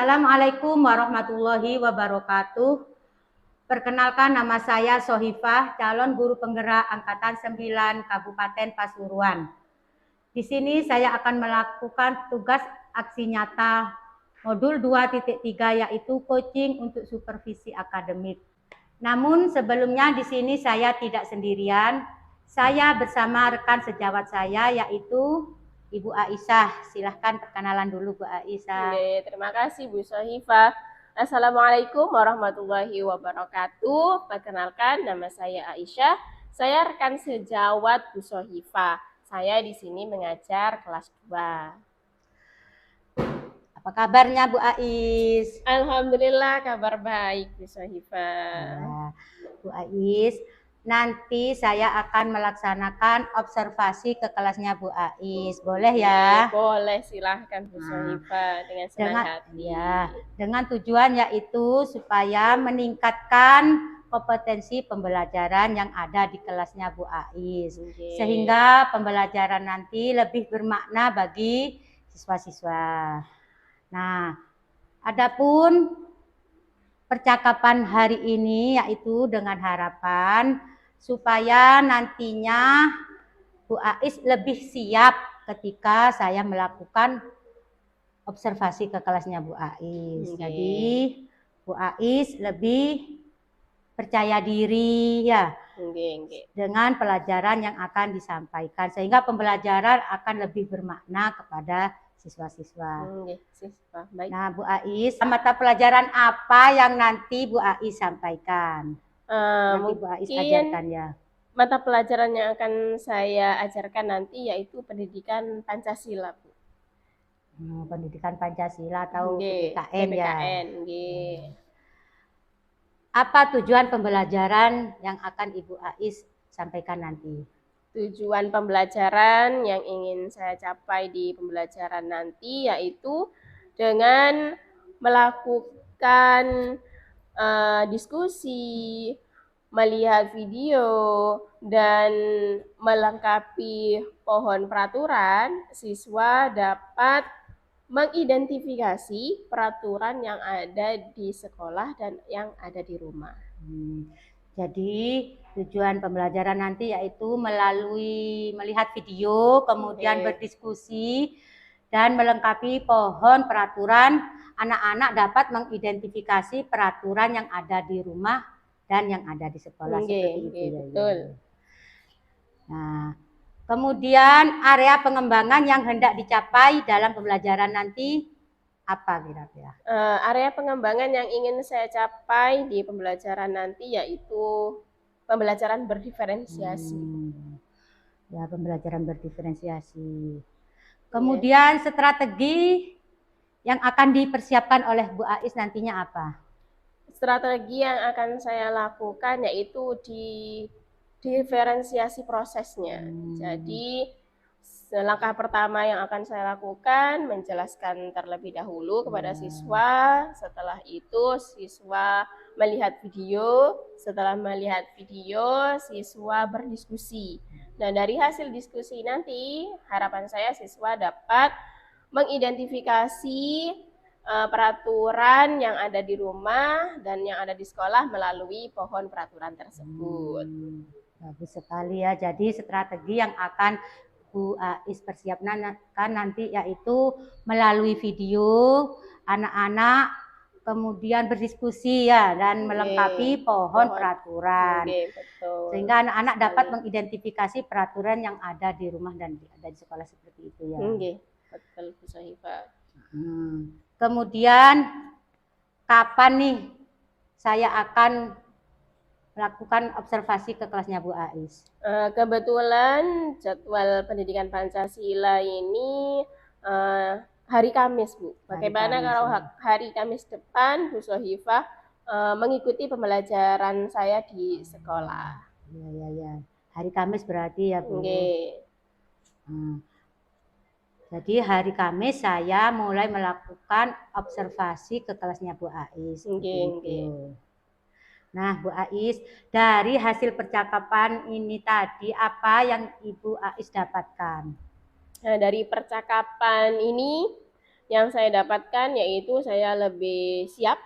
Assalamualaikum warahmatullahi wabarakatuh. Perkenalkan, nama saya Sohifah, calon guru penggerak Angkatan 9 Kabupaten Pasuruan. Di sini saya akan melakukan tugas aksi nyata modul 2.3 yaitu coaching untuk supervisi akademik. Namun sebelumnya di sini saya tidak sendirian. Saya bersama rekan sejawat saya yaitu Ibu Aisyah. Silahkan perkenalan dulu Bu Aisyah. Oke, terima kasih Bu Sohifah. Assalamualaikum warahmatullahi wabarakatuh. Perkenalkan, nama saya Aisyah. Saya rekan sejawat Bu Sohifah. Saya di sini mengajar kelas 2. Apa kabarnya Bu Ais? Alhamdulillah kabar baik Bu Sohifah. Ya, Bu Ais, nanti saya akan melaksanakan observasi ke kelasnya Bu Ais. Boleh ya? Boleh, silahkan Bu Sohifah dengan senang hati. Ya, dengan tujuan yaitu supaya meningkatkan kompetensi pembelajaran yang ada di kelasnya Bu Ais. Sehingga pembelajaran nanti lebih bermakna bagi siswa-siswa. Nah, adapun percakapan hari ini yaitu dengan harapan supaya nantinya Bu Ais lebih siap ketika saya melakukan observasi ke kelasnya Bu Ais. Jadi Bu Ais lebih percaya diri ya dengan pelajaran yang akan disampaikan sehingga pembelajaran akan lebih bermakna kepada siswa-siswa. Baik. Nah, Bu Ais, mata pelajaran apa yang nanti Bu Ais sampaikan? Nanti Bu Ais ajarkan ya. Mata pelajaran yang akan saya ajarkan nanti yaitu pendidikan Pancasila, Bu. Pendidikan Pancasila atau PPKN ya. Apa tujuan pembelajaran yang akan Ibu Ais sampaikan nanti? Tujuan pembelajaran yang ingin saya capai di pembelajaran nanti yaitu dengan melakukan diskusi, melihat video, dan melengkapi pohon peraturan, siswa dapat mengidentifikasi peraturan yang ada di sekolah dan yang ada di rumah. Jadi tujuan pembelajaran nanti yaitu melalui melihat video, kemudian berdiskusi dan melengkapi pohon peraturan. Anak-anak dapat mengidentifikasi peraturan yang ada di rumah dan yang ada di sekolah seperti itu. Betul. Nah, kemudian area pengembangan yang hendak dicapai dalam pembelajaran nanti apa kira-kira? Area pengembangan yang ingin saya capai di pembelajaran nanti yaitu pembelajaran berdiferensiasi. Ya, pembelajaran berdiferensiasi. Kemudian strategi yang akan dipersiapkan oleh Bu Ais nantinya apa? Strategi yang akan saya lakukan yaitu di diferensiasi prosesnya. Jadi langkah pertama yang akan saya lakukan menjelaskan terlebih dahulu kepada siswa. Setelah itu siswa melihat video. Setelah melihat video, siswa berdiskusi. Nah, dari hasil diskusi nanti harapan saya siswa dapat mengidentifikasi peraturan yang ada di rumah dan yang ada di sekolah melalui pohon peraturan tersebut. Bagus sekali ya. Jadi strategi yang akan Bu Ais persiapkan nanti yaitu melalui video anak-anak kemudian berdiskusi ya dan melengkapi pohon peraturan. Sehingga anak-anak dapat mengidentifikasi peraturan yang ada di rumah dan ada di sekolah seperti itu ya. Betul Bu Sohifah. Kemudian kapan nih saya akan melakukan observasi ke kelasnya Bu Ais? Kebetulan jadwal pendidikan Pancasila ini hari Kamis, Bu. Bagaimana kalau hari Kamis depan Bu Sohifah mengikuti pembelajaran saya di sekolah? Ya. Hari Kamis berarti ya Bu. Jadi hari Kamis saya mulai melakukan observasi ke kelasnya Bu Ais. Nah, Bu Ais, dari hasil percakapan ini tadi apa yang Ibu Ais dapatkan? Nah, dari percakapan ini yang saya dapatkan yaitu saya lebih siap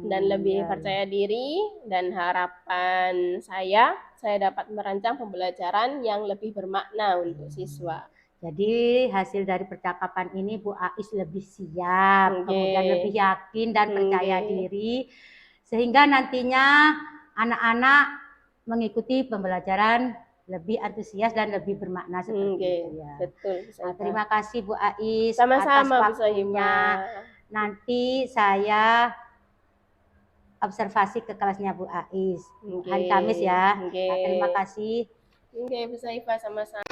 dan lebih ya. percaya diri, dan harapan saya dapat merancang pembelajaran yang lebih bermakna untuk siswa. Jadi hasil dari percakapan ini Bu Ais lebih siap, kemudian lebih yakin dan percaya diri, sehingga nantinya anak-anak mengikuti pembelajaran lebih antusias dan lebih bermakna seperti itu ya. Betul. Terima kasih Bu Ais Sama-sama, atas waktunya. Nanti saya observasi ke kelasnya Bu Ais hari Kamis ya. Terima kasih. Bu Saifah, sama-sama.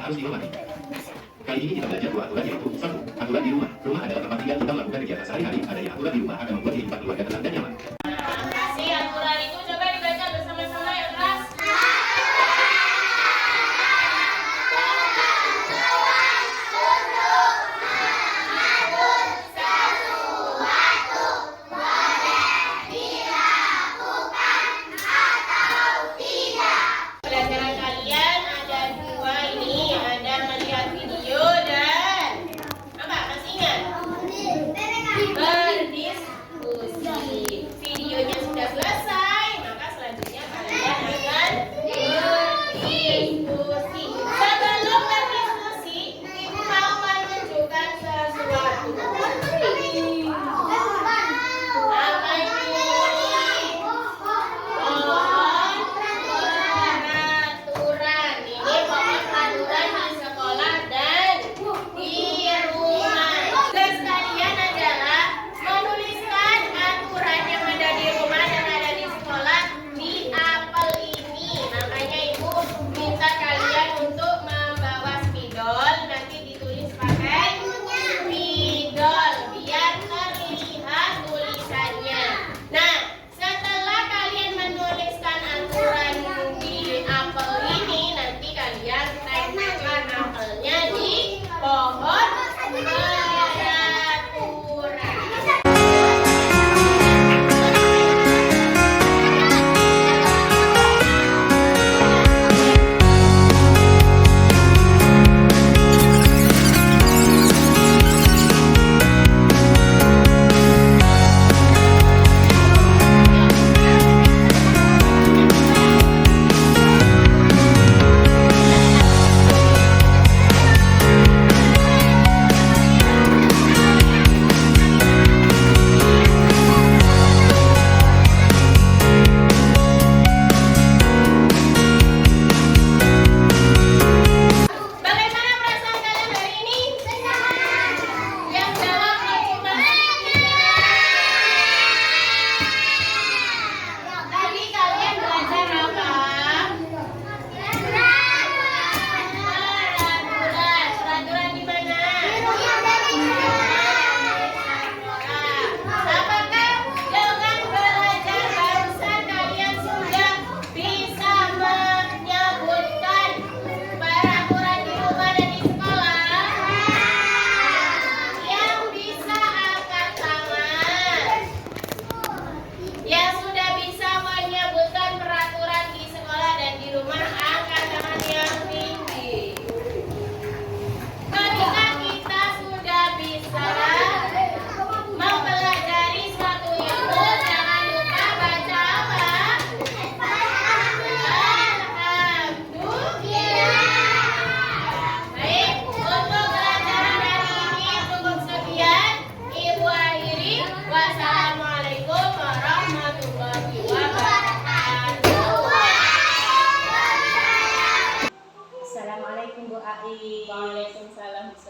Harus dihormati. Kali ini kita belajar dua aturan, yaitu satu, aturan di rumah. Rumah adalah tempat tinggal kita melakukan kegiatan sehari-hari. Adanya aturan di rumah akan membuat kehidupan keluarga tenang dan nyaman. Aturan itu coba dibaca bersama-sama ya kelas. Pelajaran kalian ada dua ini, ada melihat video dan apa? Masih ingat? Berdiskusi. Video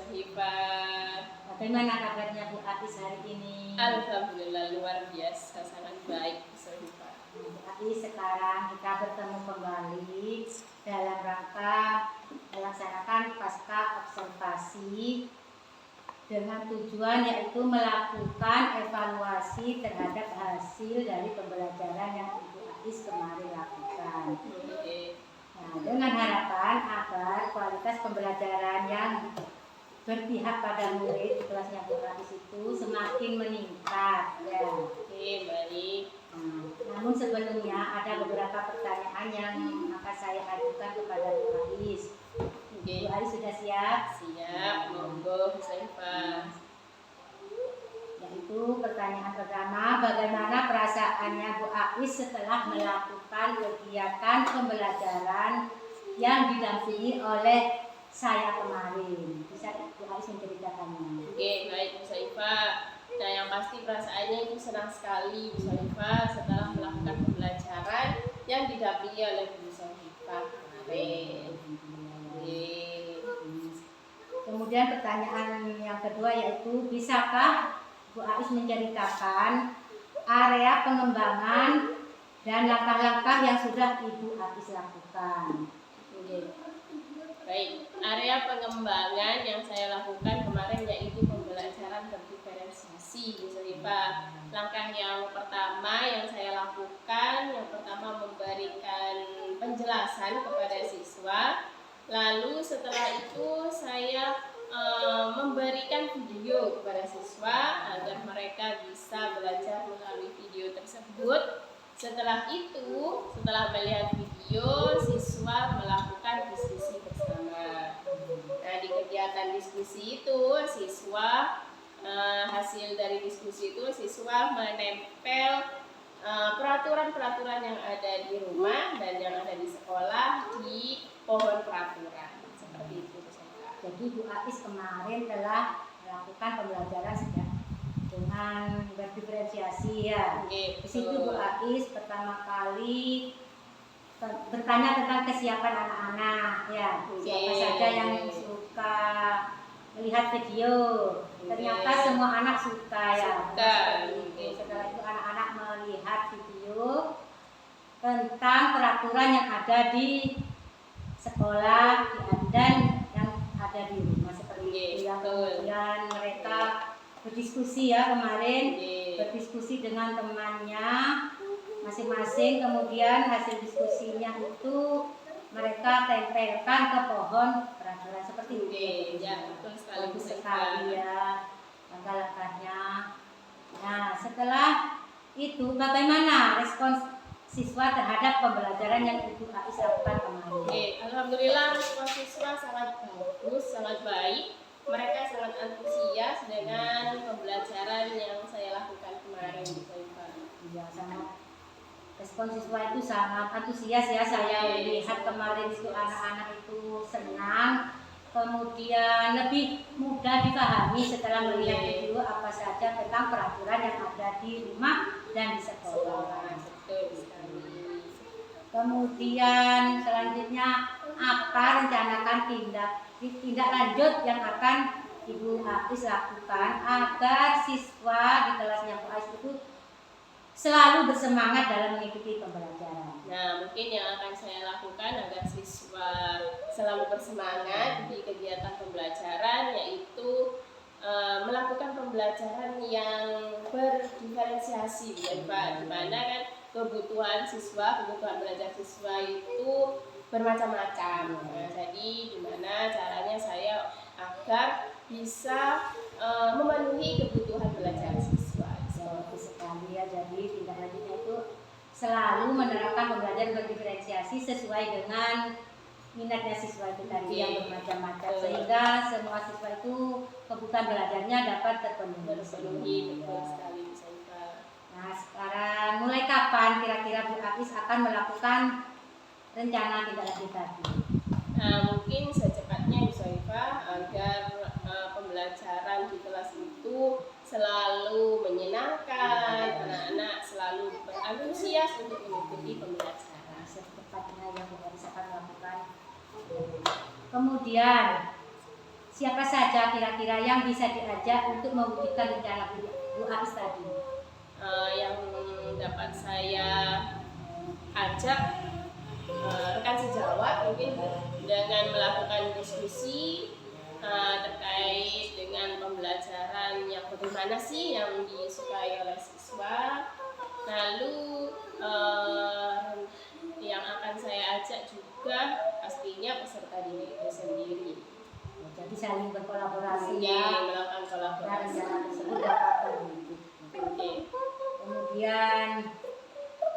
Sohibah. Bagaimana kabarnya Bu Ais hari ini? Alhamdulillah luar biasa, sangat baik Bu Sohibah. Bu Ais, sekarang kita bertemu kembali dalam rangka melaksanakan pasca observasi dengan tujuan yaitu melakukan evaluasi terhadap hasil dari pembelajaran yang Ibu Ais kemarin lakukan. Nah, dengan harapan agar kualitas pembelajaran yang berpihak pada murid di kelasnya Bu Ais itu semakin meningkat. Ya. Oke, baik. Namun sebelumnya ada beberapa pertanyaan yang akan saya ajukan kepada Bu Ais. Bu Ais sudah siap? Siap, monggo Bu Sohibah. Yaitu pertanyaan pertama, bagaimana perasaannya Bu Ais setelah melakukan kegiatan pembelajaran yang didampingi oleh saya kemarin? Bisa Bu Ais menceritakannya? Oke, baik Bu Sohibah. Nah, yang pasti perasaannya itu senang sekali Bu Sohibah setelah melakukan pembelajaran yang didampingi oleh Bu Sohibah kemarin. Kemudian pertanyaan yang kedua yaitu, bisakah Bu Ais menceritakan area pengembangan dan langkah-langkah yang sudah Ibu Ais lakukan? Baik, area pengembangan yang saya lakukan kemarin yaitu pembelajaran berdiferensiasi Bu Sohibah. Langkah yang pertama yang saya lakukan, yang pertama memberikan penjelasan kepada siswa. Lalu setelah itu saya memberikan video kepada siswa agar mereka bisa belajar melalui video tersebut. Setelah itu, setelah melihat video, siswa melakukan diskusi bersama. Nah, di kegiatan diskusi itu, hasil dari diskusi itu, siswa menempel peraturan-peraturan yang ada di rumah dan yang ada di sekolah di pohon peraturan. Seperti itu. Jadi Bu Ais kemarin telah melakukan pembelajaran dengan berdiferensiasi ya. Di situ Bu Ais pertama kali bertanya tentang kesiapan anak-anak ya. Siapa saja yang suka melihat video? Ternyata semua anak suka ya. Setelah itu anak-anak melihat video tentang peraturan yang ada di sekolah dan yang ada di rumah seperti itu. Kemudian mereka berdiskusi ya kemarin, berdiskusi dengan temannya masing-masing. Kemudian hasil diskusinya itu mereka tempelkan ke pohon peraturan seperti itu. Bagus sekali ya langkah-langkahnya. Nah, setelah itu bagaimana respons siswa terhadap pembelajaran yang Ibu Ais lakukan kemarin? Alhamdulillah respon siswa sangat bagus, sangat baik. Mereka sangat antusias dengan pembelajaran yang saya lakukan kemarin di Sohibah. Iya, sangat. Respon siswa itu sangat antusias ya. Saya lihat kemarin itu anak-anak itu senang. Kemudian lebih mudah dipahami setelah melihat video apa saja tentang peraturan yang ada di rumah dan di sekolah. Kemudian selanjutnya apa rencanakan tindak lanjut yang akan Ibu Ais lakukan agar siswa di kelasnya Bu Ais itu selalu bersemangat dalam mengikuti pembelajaran? Nah, mungkin yang akan saya lakukan agar siswa selalu bersemangat di kegiatan pembelajaran yaitu melakukan pembelajaran yang berdiferensiasi ya Pak, di mana kan kebutuhan belajar siswa itu bermacam-macam. Nah, jadi gimana caranya saya agar bisa memenuhi kebutuhan belajar siswa. Bagus sekali ya. Jadi tindak lanjutnya itu selalu menerapkan pembelajaran berdiferensiasi sesuai dengan minatnya siswa itu tadi yang bermacam-macam, sehingga semua siswa itu kebutuhan belajarnya dapat terpenuhi. Betul sekali bisa. Nah, sekarang mulai kapan kira-kira Bu Ais akan melakukan rencana tindak lanjut tadi? Nah, mungkin secepatnya Bu Sohibah agar pembelajaran di kelas itu selalu menyenangkan, anak-anak selalu berantusias untuk mengikuti pembelajaran. Secepatnya yang Bu Ais akan lakukan. Kemudian siapa saja kira-kira yang bisa diajak untuk mewujudkan rencana Bu Ais tadi? Yang dapat saya ajak rekan sejawat mungkin dengan melakukan diskusi terkait dengan pembelajaran yang bagaimana sih yang disukai oleh siswa. Lalu yang akan saya ajak juga pastinya peserta didik itu sendiri. Jadi saling berkolaborasi Melakukan ya, kolaborasi. rencana tersebut dapat terwujud. Oke. Kemudian,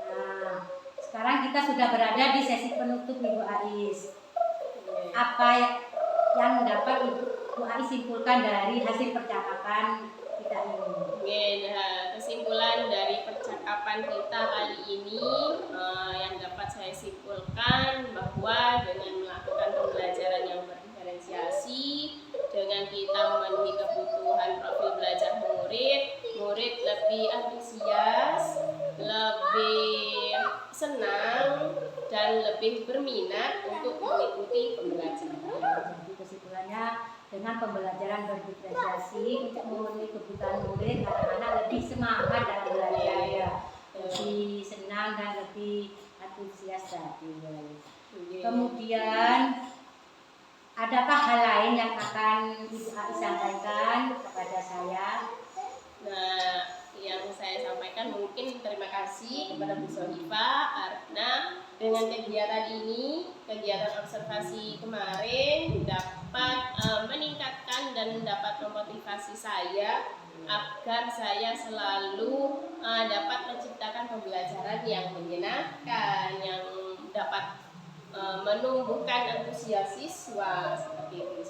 nah, sekarang kita sudah berada di sesi penutup Ibu Ais. Apa yang dapat Ibu Ais simpulkan dari hasil percakapan kita ini? Nah, kesimpulan dari percakapan kita kali ini yang dapat saya simpulkan bahwa dengan melakukan pembelajaran yang berdiferensiasi, dengan kita memenuhi kebutuhan profil belajar murid lebih antusias, lebih senang, dan lebih berminat untuk mengikuti pembelajaran. Jadi kesimpulannya, dengan pembelajaran berdiferensiasi untuk memenuhi kebutuhan murid, anak-anak lebih semangat dalam belajar, lebih senang dan lebih antusias tadi. Kemudian, adakah hal lain yang akan Ibu Ais sampaikan kepada saya? Nah, yang saya sampaikan mungkin terima kasih kepada Bu Sohifa karena dengan kegiatan ini, kegiatan observasi kemarin dapat meningkatkan dan dapat memotivasi saya agar saya selalu dapat menciptakan pembelajaran yang menyenangkan, yang dapat menumbuhkan antusias siswa seperti itu.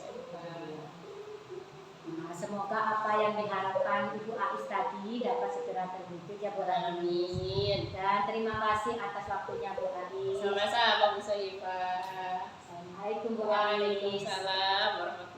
Nah, semoga apa yang diharapkan Ibu Ais tadi dapat segera terwujud ya Bu Ais. Amin. Dan terima kasih atas waktunya Bu Ais. Sama-sama Bu Sohifa. Assalamualaikum Bu Ais. Waalaikumsalam warahmatullahi wabarakatuh.